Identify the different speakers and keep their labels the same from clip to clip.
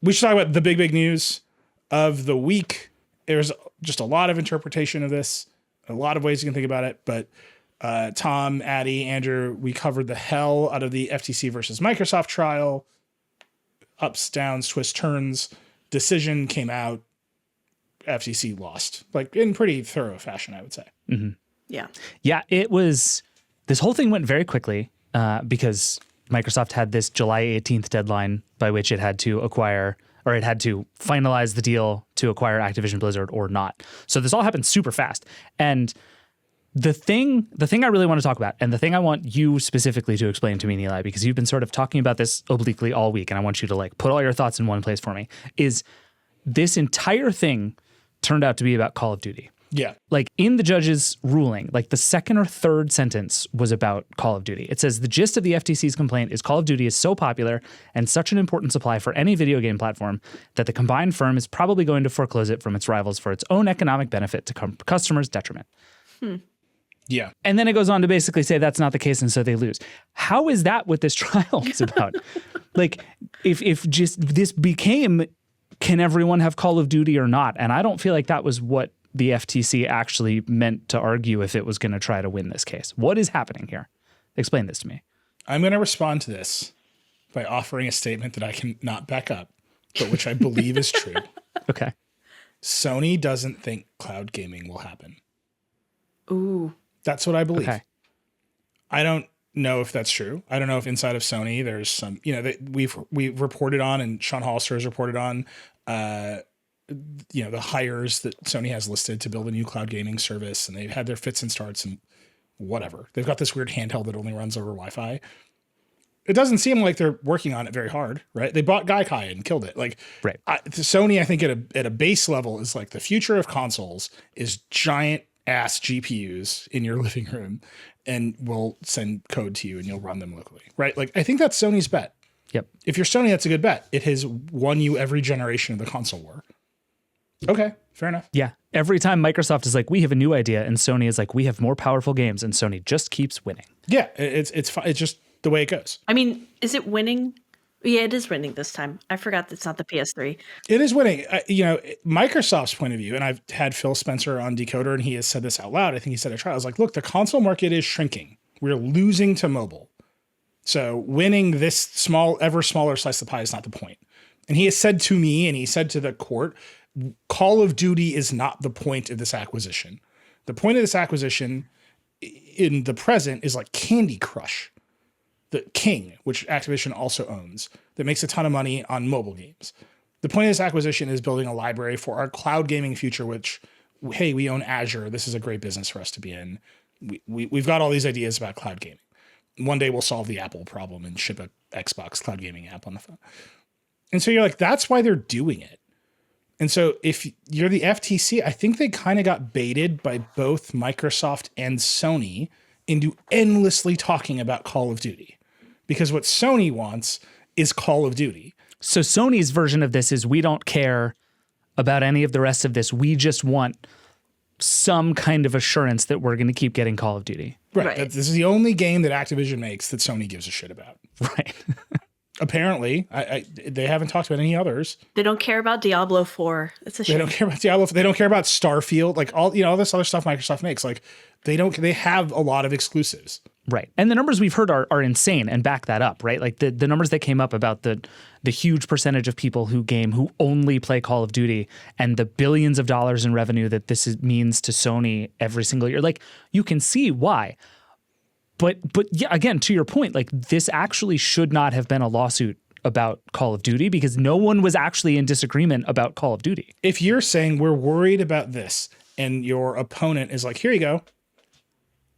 Speaker 1: we should talk about the big news of the week. There's just a lot of interpretation of this, a lot of ways you can think about it. But Tom, Addy, Andrew, we covered the hell out of the FTC versus Microsoft trial. Ups, downs, twists, turns. Decision came out. FTC lost, like in pretty thorough fashion, I would say.
Speaker 2: Mm-hmm.
Speaker 3: Yeah.
Speaker 2: Yeah, this whole thing went very quickly because Microsoft had this July 18th deadline by which it had to acquire, or it had to finalize the deal to acquire Activision Blizzard or not. So this all happened super fast. And the thing I really want to talk about, and the thing I want you specifically to explain to me, Nilay, because you've been sort of talking about this obliquely all week, and I want you to like put all your thoughts in one place for me, is this entire thing turned out to be about Call of Duty.
Speaker 1: Yeah.
Speaker 2: Like in the judge's ruling, like the second or third sentence was about Call of Duty. It says the gist of the FTC's complaint is Call of Duty is so popular and such an important supply for any video game platform that the combined firm is probably going to foreclose it from its rivals for its own economic benefit to customers' detriment.
Speaker 1: Yeah.
Speaker 2: And then it goes on to basically say that's not the case and so they lose. How is that what this trial is about? Like if just this became, can everyone have Call of Duty or not? And I don't feel like that was what the FTC actually meant to argue if it was going to try to win this case. What is happening here? Explain this to me.
Speaker 1: I'm going to respond to this by offering a statement that I can not back up, but which I believe is true.
Speaker 2: Okay.
Speaker 1: Sony doesn't think cloud gaming will happen.
Speaker 3: Ooh.
Speaker 1: That's what I believe.
Speaker 2: Okay.
Speaker 1: I don't know if that's true. I don't know if inside of Sony there's some, we've reported on, and Sean Hollister has reported on, the hires that Sony has listed to build a new cloud gaming service, and they've had their fits and starts and whatever. They've got this weird handheld that only runs over Wi-Fi. It doesn't seem like they're working on it very hard, right? They bought Gaikai and killed it. Like,
Speaker 2: right.
Speaker 1: Sony, I think at a base level is like the future of consoles is giant ass GPUs in your living room, and we'll send code to you and you'll run them locally, right? Like, I think that's Sony's bet.
Speaker 2: Yep. If
Speaker 1: you're Sony, that's a good bet. It has won you every generation of the console war. Okay, fair enough.
Speaker 2: Yeah. Every time Microsoft is like, we have a new idea, and Sony is like, we have more powerful games, and Sony just keeps winning.
Speaker 1: Yeah, it's just the way it goes.
Speaker 3: I mean, is it winning? Yeah, it is winning this time. I forgot it's not the PS3.
Speaker 1: It is winning. Microsoft's point of view, and I've had Phil Spencer on Decoder, and he has said this out loud. I think he said at trial, I was like, look, the console market is shrinking. We're losing to mobile. So winning this ever smaller slice of the pie is not the point. And he has said to me, and he said to the court, Call of Duty is not the point of this acquisition. The point of this acquisition in the present is like Candy Crush, the King, which Activision also owns, that makes a ton of money on mobile games. The point of this acquisition is building a library for our cloud gaming future, which, hey, we own Azure. This is a great business for us to be in. We've got all these ideas about cloud gaming. One day we'll solve the Apple problem and ship a Xbox cloud gaming app on the phone. And so you're like, that's why they're doing it. And so if you're the FTC, I think they kind of got baited by both Microsoft and Sony into endlessly talking about Call of Duty. Because what Sony wants is Call of Duty.
Speaker 2: So Sony's version of this is we don't care about any of the rest of this. We just want some kind of assurance that we're going to keep getting Call of Duty.
Speaker 1: Right. This is the only game that Activision makes that Sony gives a shit about.
Speaker 2: Right.
Speaker 1: Apparently, they haven't talked about any others.
Speaker 3: They don't care about Diablo 4. It's a shame.
Speaker 1: They don't care about Diablo. They don't care about Starfield. Like all this other stuff Microsoft makes. Like they have a lot of exclusives.
Speaker 2: Right. And the numbers we've heard are insane and back that up, right? Like the numbers that came up about the huge percentage of people who only play Call of Duty and the billions of dollars in revenue that means to Sony every single year. Like you can see why. But yeah, again, to your point, like this actually should not have been a lawsuit about Call of Duty because no one was actually in disagreement about Call of Duty.
Speaker 1: If you're saying we're worried about this and your opponent is like, here you go,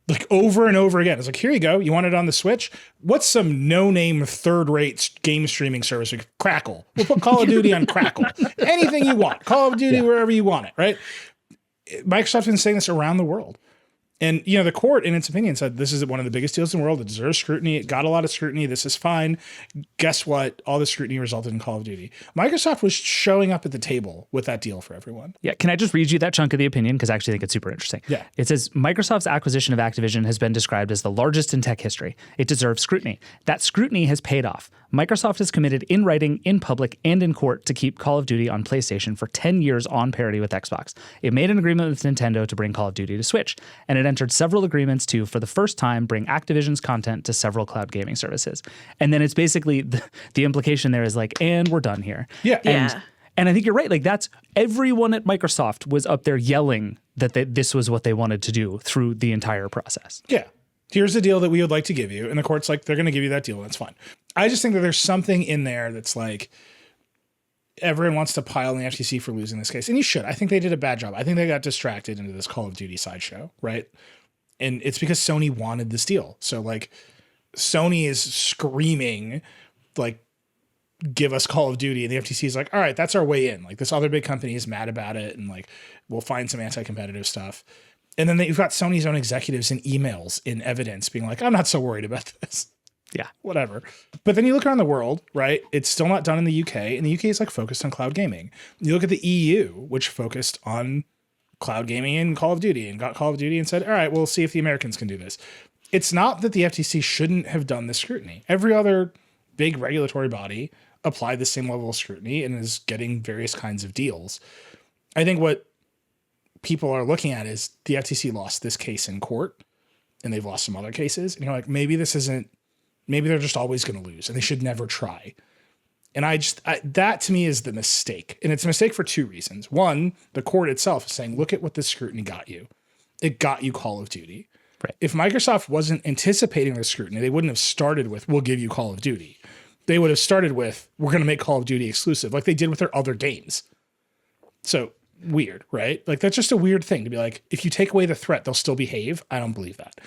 Speaker 1: like over and over again, it's like, here you go. You want it on the Switch? What's some no-name third-rate game streaming service? Like Crackle. We'll put Call of Duty on Crackle. Anything you want. Call of Duty wherever you want it, right? Microsoft's been saying this around the world. And, you know, the court, in its opinion, said this is one of the biggest deals in the world. It deserves scrutiny. It got a lot of scrutiny. This is fine. Guess what? All the scrutiny resulted in Call of Duty. Microsoft was showing up at the table with that deal for everyone.
Speaker 2: Yeah. Can I just read you that chunk of the opinion? Because I actually think it's super interesting.
Speaker 1: Yeah.
Speaker 2: It says Microsoft's acquisition of Activision has been described as the largest in tech history. It deserves scrutiny. That scrutiny has paid off. Microsoft is committed in writing, in public, and in court to keep Call of Duty on PlayStation for 10 years on parity with Xbox. It made an agreement with Nintendo to bring Call of Duty to Switch, and it entered several agreements to, for the first time, bring Activision's content to several cloud gaming services. And then it's basically the implication there is like, and we're done here.
Speaker 1: Yeah.
Speaker 2: And I think you're right. Like that's everyone at Microsoft was up there yelling that this was what they wanted to do through the entire process.
Speaker 1: Yeah. Here's the deal that we would like to give you. And the court's like, they're going to give you that deal. That's fine. I just think that there's something in there that's like, everyone wants to pile on the FTC for losing this case. And you should. I think they did a bad job. I think they got distracted into this Call of Duty sideshow, right? And it's because Sony wanted this deal. So like Sony is screaming, like, give us Call of Duty. And the FTC is like, all right, that's our way in. Like this other big company is mad about it. And like, we'll find some anti-competitive stuff. And then you've got Sony's own executives in emails in evidence being like, I'm not so worried about this.
Speaker 2: Yeah.
Speaker 1: Whatever. But then you look around the world, right? It's still not done in the UK. And the UK is like focused on cloud gaming. You look at the EU, which focused on cloud gaming and Call of Duty and got Call of Duty and said, all right, we'll see if the Americans can do this. It's not that the FTC shouldn't have done this scrutiny. Every other big regulatory body applied the same level of scrutiny and is getting various kinds of deals. I think what people are looking at is the FTC lost this case in court and they've lost some other cases. And you're like, maybe they're just always going to lose and they should never try. And that to me is the mistake. And it's a mistake for two reasons. One, the court itself is saying, look at what this scrutiny got you. It got you Call of Duty.
Speaker 2: Right.
Speaker 1: If Microsoft wasn't anticipating the scrutiny, they wouldn't have started with, we'll give you Call of Duty. They would have started with, we're going to make Call of Duty exclusive like they did with their other games. So weird, right? Like that's just a weird thing to be like, if you take away the threat, they'll still behave. I don't believe that.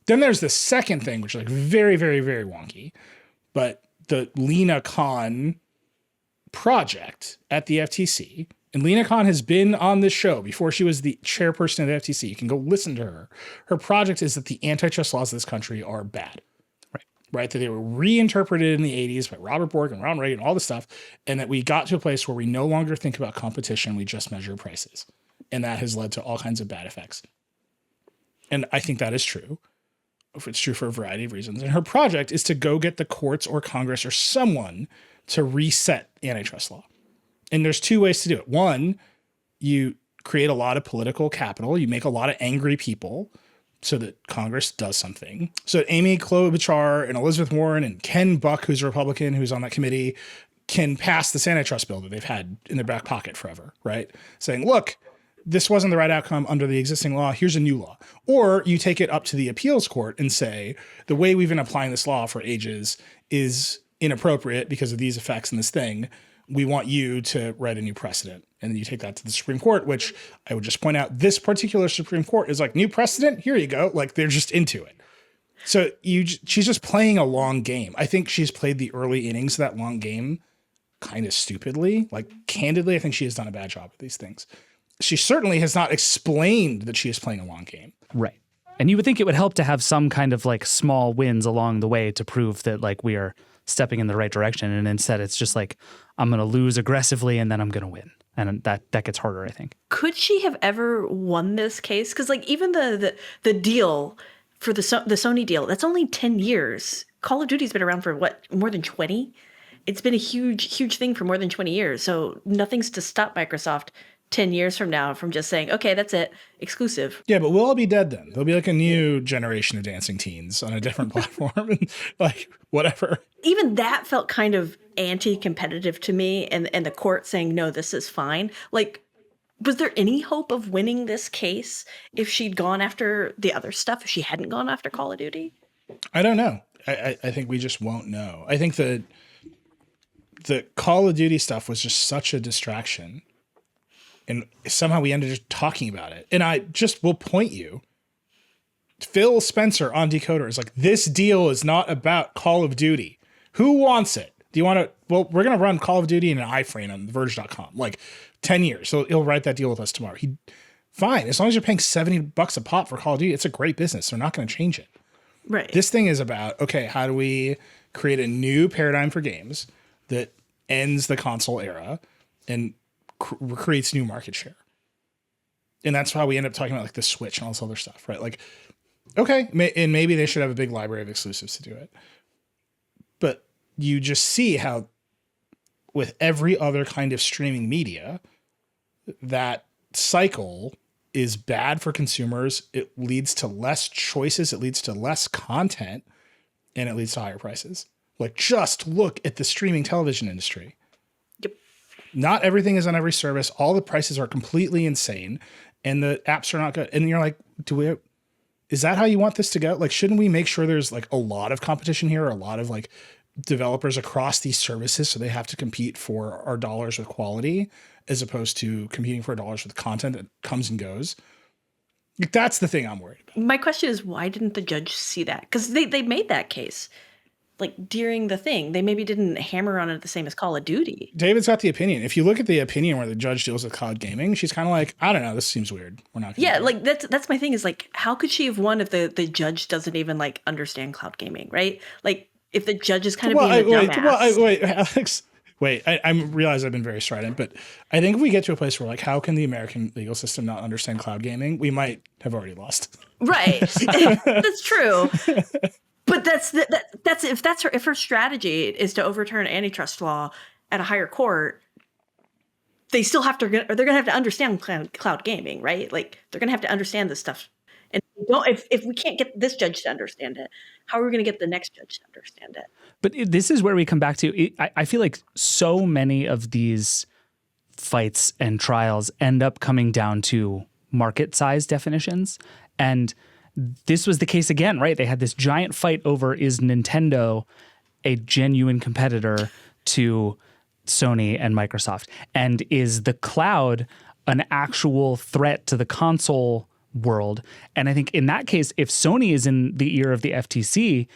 Speaker 1: Then there's the second thing, which is like very, very, very wonky, but the Lena Khan project at the FTC, and Lena Khan has been on this show before she was the chairperson of the FTC. You can go listen to her. Her project is that the antitrust laws of this country are bad. Right, that they were reinterpreted in the 80s by Robert Bork and Ronald Reagan, all this stuff, and that we got to a place where we no longer think about competition, we just measure prices. And that has led to all kinds of bad effects. And I think that is true. It's true for a variety of reasons. And her project is to go get the courts or Congress or someone to reset antitrust law. And there's two ways to do it. One, you create a lot of political capital, you make a lot of angry people, so that Congress does something. So Amy Klobuchar and Elizabeth Warren and Ken Buck, who's a Republican, who's on that committee, can pass this antitrust bill that they've had in their back pocket forever, right? Saying, look, this wasn't the right outcome under the existing law. Here's a new law. Or you take it up to the appeals court and say, the way we've been applying this law for ages is inappropriate because of these effects and this thing. We want you to write a new precedent. And then you take that to the Supreme Court, which I would just point out, this particular Supreme Court is like, new precedent, here you go. Like they're just into it. So she's just playing a long game. I think she's played the early innings of that long game kind of stupidly. Like candidly, I think she has done a bad job at these things. She certainly has not explained that she is playing a long game.
Speaker 2: Right. And you would think it would help to have some kind of like small wins along the way to prove that like we are stepping in the right direction. And instead it's just like, I'm going to lose aggressively and then I'm going to win. And that gets harder, I think.
Speaker 3: Could she have ever won this case? Because like even the deal for the Sony deal, that's only 10 years. Call of Duty's been around for what, more than 20? It's been a huge thing for more than 20 years. So nothing's to stop Microsoft 10 years from now from just saying, okay, that's it, exclusive.
Speaker 1: Yeah, but we'll all be dead then. There'll be like a new generation of dancing teens on a different platform and like whatever.
Speaker 3: Even that felt kind of anti-competitive to me, and the court saying, no, this is fine. Like, was there any hope of winning this case if she'd gone after the other stuff, if she hadn't gone after Call of Duty?
Speaker 1: I don't know. I think we just won't know. I think that the Call of Duty stuff was just such a distraction. And somehow we ended up talking about it. And I just will point you. Phil Spencer on Decoder is like, this deal is not about Call of Duty. Who wants it? Do you want to? Well, we're going to run Call of Duty in an iframe on Verge.com, like 10 years. So he'll write that deal with us tomorrow. fine. As long as you're paying $70 a pop for Call of Duty, it's a great business. They're not going to change it.
Speaker 3: Right.
Speaker 1: This thing is about, okay, how do we create a new paradigm for games that ends the console era and creates new market share? And that's why we end up talking about like the Switch and all this other stuff, right? Like, okay, and maybe they should have a big library of exclusives to do it. But you just see how with every other kind of streaming media, that cycle is bad for consumers. It leads to less choices. It leads to less content, and it leads to higher prices. Like, just look at the streaming television industry.
Speaker 3: Yep.
Speaker 1: Not everything is on every service. All the prices are completely insane, and the apps are not good. And you're like, is that how you want this to go? Like, shouldn't we make sure there's like a lot of competition here, a lot of like developers across these services, so they have to compete for our dollars with quality, as opposed to competing for dollars with content that comes and goes? Like, that's the thing I'm worried about.
Speaker 3: My question is, why didn't the judge see that? Because they made that case. Like, during the thing, they maybe didn't hammer on it the same as Call of Duty.
Speaker 1: David's got the opinion. If you look at the opinion where the judge deals with cloud gaming, she's kind of like, I don't know, this seems weird. We're not.
Speaker 3: Yeah, like that's my thing is like, how could she have won if the judge doesn't even like understand cloud gaming, right? Like, if the judge is kind of being a dumbass.
Speaker 1: Wait, Alex. Wait, I realize I've been very strident, but I think if we get to a place where like, how can the American legal system not understand cloud gaming? We might have already lost.
Speaker 3: Right. That's true. But if her strategy is to overturn antitrust law at a higher court, they're going to have to understand cloud gaming, right? Like, they're going to have to understand this stuff. And if we can't get this judge to understand it, how are we going to get the next judge to understand it?
Speaker 2: But this is where we come back to, I feel like so many of these fights and trials end up coming down to market size definitions. And this was the case again, right? They had this giant fight over, is Nintendo a genuine competitor to Sony and Microsoft? And is the cloud an actual threat to the console world? And I think in that case, if Sony is in the ear of the FTC,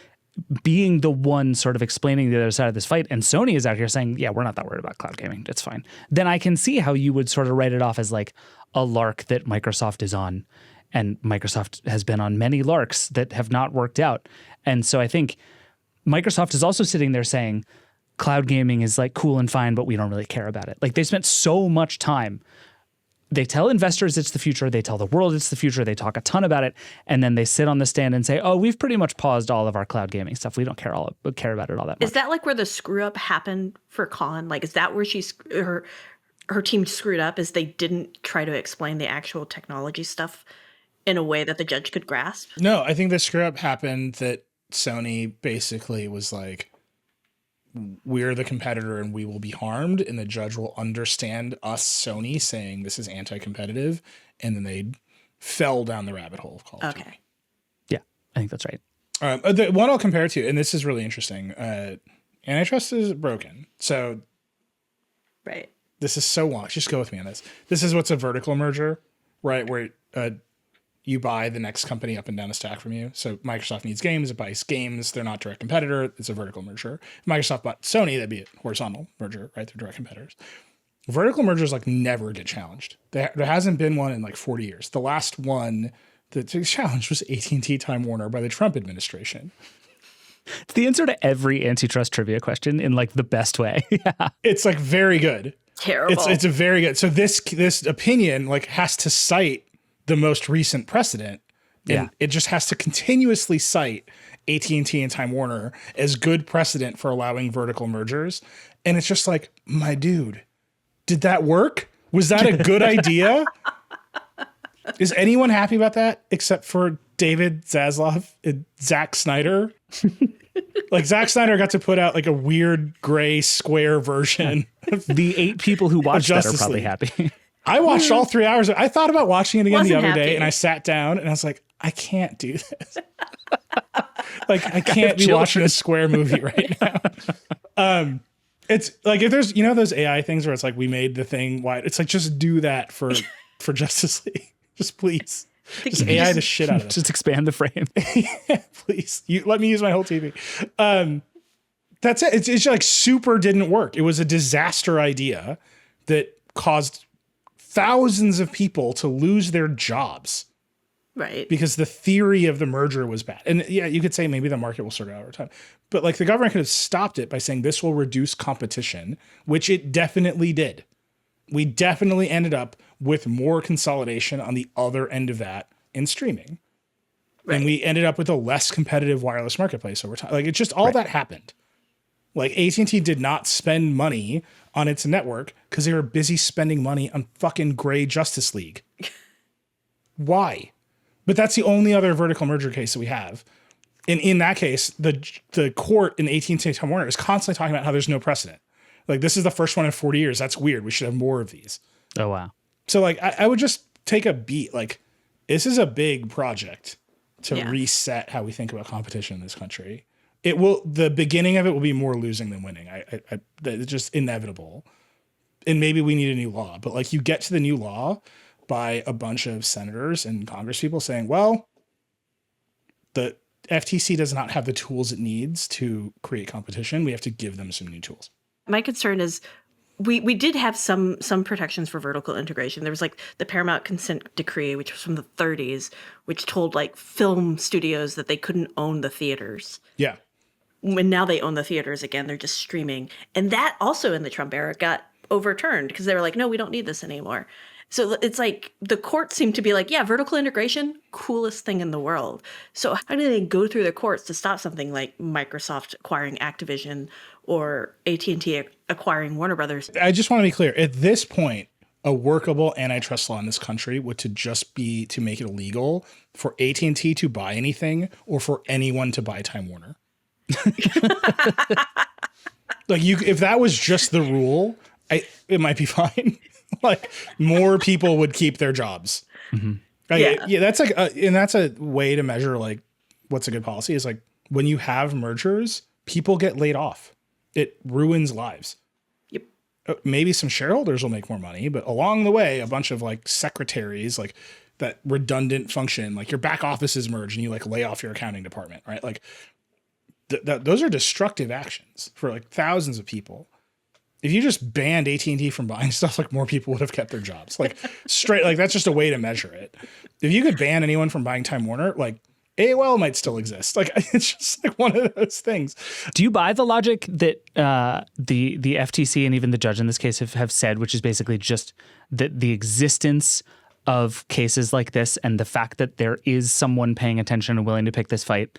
Speaker 2: being the one sort of explaining the other side of this fight, and Sony is out here saying, yeah, we're not that worried about cloud gaming, it's fine, then I can see how you would sort of write it off as like a lark that Microsoft is on. And Microsoft has been on many larks that have not worked out. And so I think Microsoft is also sitting there saying cloud gaming is like cool and fine, but we don't really care about it. Like, they spent so much time. They tell investors it's the future. They tell the world it's the future. They talk a ton about it. And then they sit on the stand and say, oh, we've pretty much paused all of our cloud gaming stuff. We don't care about it all that much.
Speaker 3: Is that like where the screw up happened for Colin? Like, is that where her team screwed up, is they didn't try to explain the actual technology stuff in a way that the judge could grasp?
Speaker 1: No, I think the screw up happened that Sony basically was like, we're the competitor and we will be harmed, and the judge will understand us, Sony, saying this is anti-competitive, and then they fell down the rabbit hole of Call of Duty.
Speaker 2: Yeah, I think that's right.
Speaker 1: The one I'll compare it to, and this is really interesting, Antitrust is broken. So
Speaker 3: right.
Speaker 1: This is so long. Just go with me on this. This is what's a vertical merger, right? Where you buy the next company up and down the stack from you. So Microsoft needs games. It buys games. They're not direct competitor. It's a vertical merger. Microsoft bought Sony. That'd be a horizontal merger, right? They're direct competitors. Vertical mergers like never get challenged. There hasn't been one in like 40 years. The last one that challenged was AT&T Time Warner by the Trump administration.
Speaker 2: It's the answer to every antitrust trivia question in like the best way. Yeah.
Speaker 1: It's like very good.
Speaker 3: Terrible.
Speaker 1: It's a very good. So this opinion like has to cite the most recent precedent. And it just has to continuously cite AT&T and Time Warner as good precedent for allowing vertical mergers. And it's just like, my dude, did that work? Was that a good idea? Is anyone happy about that except for David Zaslav and Zack Snyder? Like, Zack Snyder got to put out like a weird gray square version.
Speaker 2: The 8 people who watched that are
Speaker 1: Justice
Speaker 2: probably
Speaker 1: League.
Speaker 2: happy.
Speaker 1: I watched all 3 hours. I thought about watching it again the
Speaker 3: Wasn't
Speaker 1: other day,
Speaker 3: happy.
Speaker 1: and I sat down and I was like, I can't do this. Like, I can't be watching a square movie right now. It's like, if there's, those AI things where it's like, we made the thing wide. It's like, just do that for Justice League. Just please. Just AI the shit out of it.
Speaker 2: Just expand the frame.
Speaker 1: Yeah, please. Let me use my whole TV. That's it. It's like super didn't work. It was a disaster idea that caused thousands of people to lose their jobs
Speaker 3: Right.
Speaker 1: because the theory of the merger was bad. And yeah, you could say maybe the market will sort it out over time. But like the government could have stopped it by saying this will reduce competition, which it definitely did. We definitely ended up with more consolidation on the other end of that in streaming. Right. And we ended up with a less competitive wireless marketplace over time. Like it's just all that happened. Like AT&T did not spend money on its network because they were busy spending money on fucking gray Justice League. Why? But that's the only other vertical merger case that we have. And in that case, the court in AT&T Time Warner is constantly talking about how there's no precedent. Like this is the first one in 40 years. That's weird. We should have more of these.
Speaker 2: Oh, wow.
Speaker 1: So like I would just take a beat. Like this is a big project to reset how we think about competition in this country. The beginning of it will be more losing than winning. It's just inevitable. And maybe we need a new law, but like you get to the new law by a bunch of senators and Congress people saying, well, the FTC does not have the tools it needs to create competition. We have to give them some new tools.
Speaker 3: My concern is we did have some protections for vertical integration. There was like the Paramount Consent Decree, which was from the 30s, which told like film studios that they couldn't own the theaters.
Speaker 1: Yeah.
Speaker 3: When now they own the theaters again, they're just streaming. And that also in the Trump era got overturned because they were like, no, we don't need this anymore. So it's like the courts seem to be like, yeah, vertical integration, coolest thing in the world. So how do they go through the courts to stop something like Microsoft acquiring Activision or AT&T acquiring Warner Brothers?
Speaker 1: I just want to be clear. At this point, a workable antitrust law in this country would to just be to make it illegal for AT&T to buy anything or for anyone to buy Time Warner. Like if that was just the rule, it might be fine. Like more people would keep their jobs. Mm-hmm. That's like, and that's a way to measure like what's a good policy is like when you have mergers, people get laid off. It ruins lives.
Speaker 3: Yep.
Speaker 1: Maybe some shareholders will make more money, but along the way, a bunch of like secretaries, like that redundant function, like your back office is merged and you like lay off your accounting department, right? Like those are destructive actions for like thousands of people. If you just banned AT&T from buying stuff, like more people would have kept their jobs. Like straight, like that's just a way to measure it. If you could ban anyone from buying Time Warner, like AOL might still exist. Like it's just like one of those things.
Speaker 2: Do you buy the logic that the FTC and even the judge in this case have said, which is basically just that the existence of cases like this and the fact that there is someone paying attention and willing to pick this fight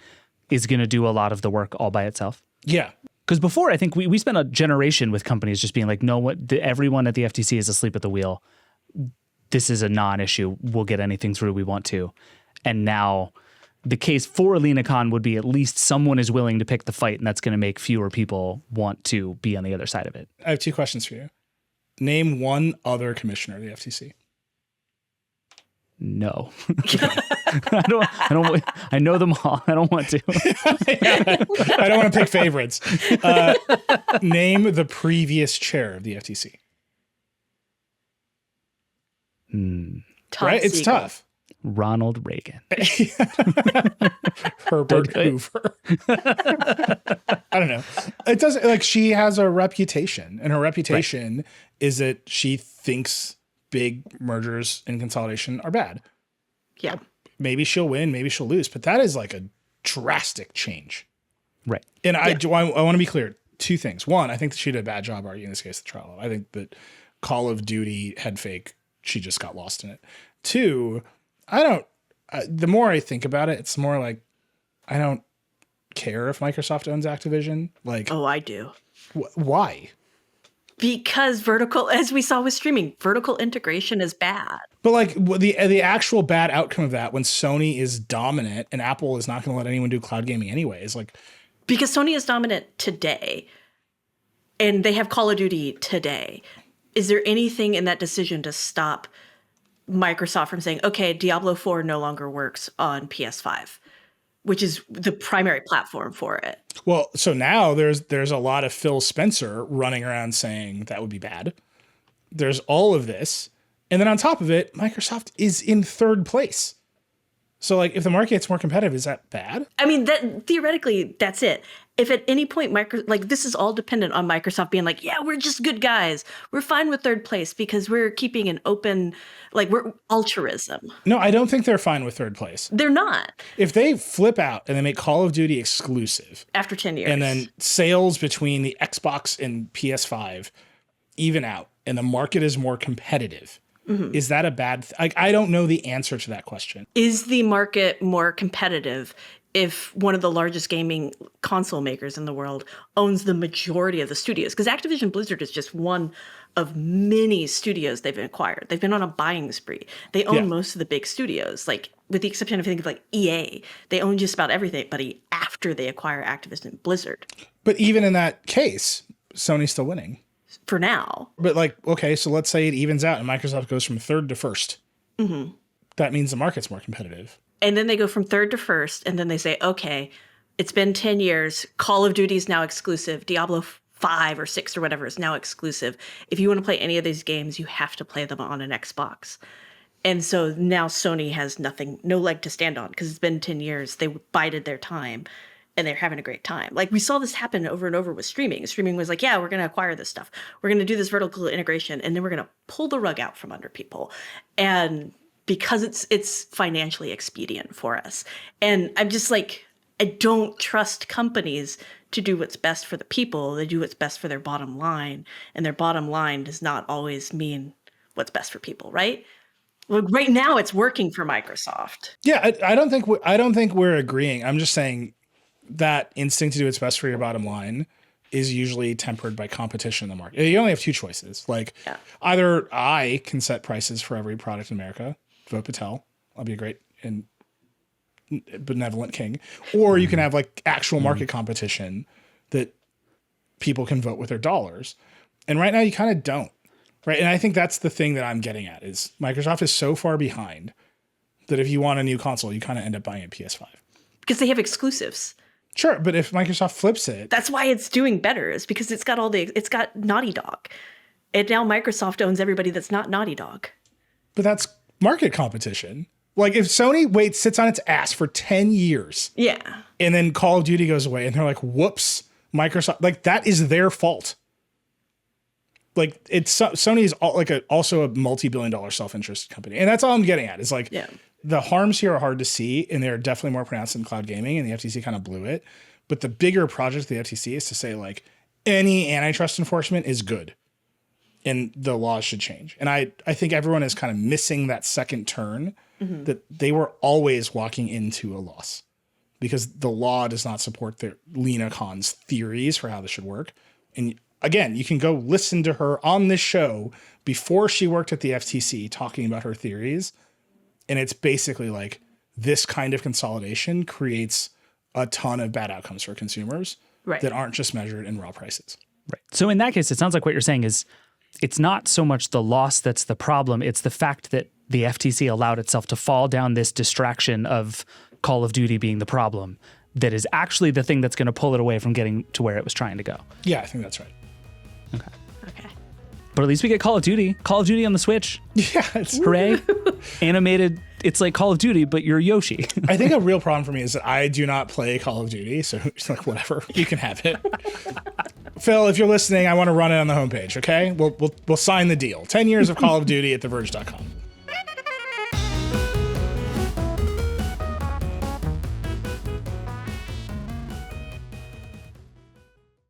Speaker 2: is going to do a lot of the work all by itself?
Speaker 1: Yeah.
Speaker 2: Because before, I think we spent a generation with companies just being like, no, everyone at the FTC is asleep at the wheel. This is a non-issue. We'll get anything through we want to. And now the case for Lina Khan would be at least someone is willing to pick the fight, and that's going to make fewer people want to be on the other side of it.
Speaker 1: I have two questions for you. Name one other commissioner of the FTC.
Speaker 2: No. I know them all. I don't want to.
Speaker 1: I don't want to pick favorites. Name the previous chair of the FTC. Right? It's tough.
Speaker 2: Ronald Reagan.
Speaker 1: Herbert Hoover. I don't know. It doesn't like she has a reputation, and her reputation is that she thinks big mergers and consolidation are bad.
Speaker 3: Yeah.
Speaker 1: Maybe she'll win, maybe she'll lose, but that is like a drastic change.
Speaker 2: Right.
Speaker 1: And I want to be clear. Two things. One, I think that she did a bad job arguing this case at trial. I think that Call of Duty head fake, she just got lost in it. Two, the more I think about it, it's more like, I don't care if Microsoft owns Activision. Like,
Speaker 3: oh, I do.
Speaker 1: Why?
Speaker 3: Because as we saw with streaming, vertical integration is bad.
Speaker 1: But like the actual bad outcome of that when Sony is dominant and Apple is not going to let anyone do cloud gaming anyway is like.
Speaker 3: Because Sony is dominant today and they have Call of Duty today. Is there anything in that decision to stop Microsoft from saying, okay, Diablo 4 no longer works on PS5? Which is the primary platform for it. Well,
Speaker 1: so now there's a lot of Phil Spencer running around saying that would be bad. There's all of this. And then on top of it, Microsoft is in third place. So like if the market gets more competitive, is that bad?
Speaker 3: I mean, that theoretically, that's it. If at any point this is all dependent on Microsoft being like, yeah, we're just good guys. We're fine with third place because we're keeping an open, like we're altruism.
Speaker 1: No, I don't think they're fine with third place.
Speaker 3: They're not
Speaker 1: If they flip out and they make Call of Duty exclusive
Speaker 3: after 10 years.
Speaker 1: and then sales between the Xbox and PS5 even out and the market is more competitive, is that a bad thing? I don't know the answer to that question.
Speaker 3: Is the market more competitive if one of the largest gaming console makers in the world owns the majority of the studios? Because Activision Blizzard is just one of many studios they've acquired. They've been on a buying spree. They own most of the big studios, like with the exception of, I think, of like EA. They own just about everything, but after they acquire Activision Blizzard.
Speaker 1: But even in that case, Sony's still winning.
Speaker 3: For now.
Speaker 1: But like, okay, so let's say it evens out and Microsoft goes from third to first. That means the market's more competitive.
Speaker 3: And then they go from third to first, and then they say, okay, it's been 10 years. Call of Duty is now exclusive. Diablo 5 or 6 or whatever is now exclusive. If you want to play any of these games, you have to play them on an Xbox. And so now Sony has no leg to stand on because it's been 10 years. They bided their time. And they're having a great time. Like we saw this happen over and over with streaming. Streaming was like, yeah, we're going to acquire this stuff. We're going to do this vertical integration, and then we're going to pull the rug out from under people. And because it's financially expedient for us. And I'm just like, I don't trust companies to do what's best for the people. They do what's best for their bottom line, and their bottom line does not always mean what's best for people, right? Well, right now it's working for Microsoft.
Speaker 1: Yeah, I don't think we're agreeing. I'm just saying that instinct to do what's best for your bottom line is usually tempered by competition in the market. You only have two choices. Like either I can set prices for every product in America, vote Patel, I'll be a great and benevolent king, or you can have like actual market competition that people can vote with their dollars. And right now you kind of don't, right? And I think that's the thing that I'm getting at is Microsoft is so far behind that if you want a new console, you kind of end up buying a PS5.
Speaker 3: Because they have exclusives.
Speaker 1: Sure, but if Microsoft flips it,
Speaker 3: that's why it's doing better. Is because it's got Naughty Dog, and now Microsoft owns everybody that's not Naughty Dog.
Speaker 1: But that's market competition. Like if Sony sits on its ass for 10 years, and then Call of Duty goes away, and they're like, "Whoops, Microsoft!" Like that is their fault. Like Sony is also a multi-billion-dollar self-interest company, and that's all I'm getting at. Is like, the harms here are hard to see, and they're definitely more pronounced in cloud gaming, and the FTC kind of blew it. But the bigger project of the FTC is to say, like, any antitrust enforcement is good, and the laws should change. And I think everyone is kind of missing that second turn, that they were always walking into a loss because the law does not support their Lena Khan's theories for how this should work. And again, you can go listen to her on this show before she worked at the FTC talking about her theories. And it's basically like this kind of consolidation creates a ton of bad outcomes for consumers that aren't just measured in raw prices.
Speaker 2: Right. So in that case, it sounds like what you're saying is it's not so much the loss that's the problem. It's the fact that the FTC allowed itself to fall down this distraction of Call of Duty being the problem that is actually the thing that's going to pull it away from getting to where it was trying to go.
Speaker 1: Yeah, I think that's right.
Speaker 2: Okay.
Speaker 3: Okay.
Speaker 2: But at least we get Call of Duty. Call of Duty on the Switch.
Speaker 1: Yeah.
Speaker 2: Hooray. Animated. It's like Call of Duty, but you're Yoshi.
Speaker 1: I think a real problem for me is that I do not play Call of Duty. So it's like, whatever, you can have it. Phil, if you're listening, I want to run it on the homepage. Okay. We'll sign the deal. 10 years of Call of Duty at theverge.com.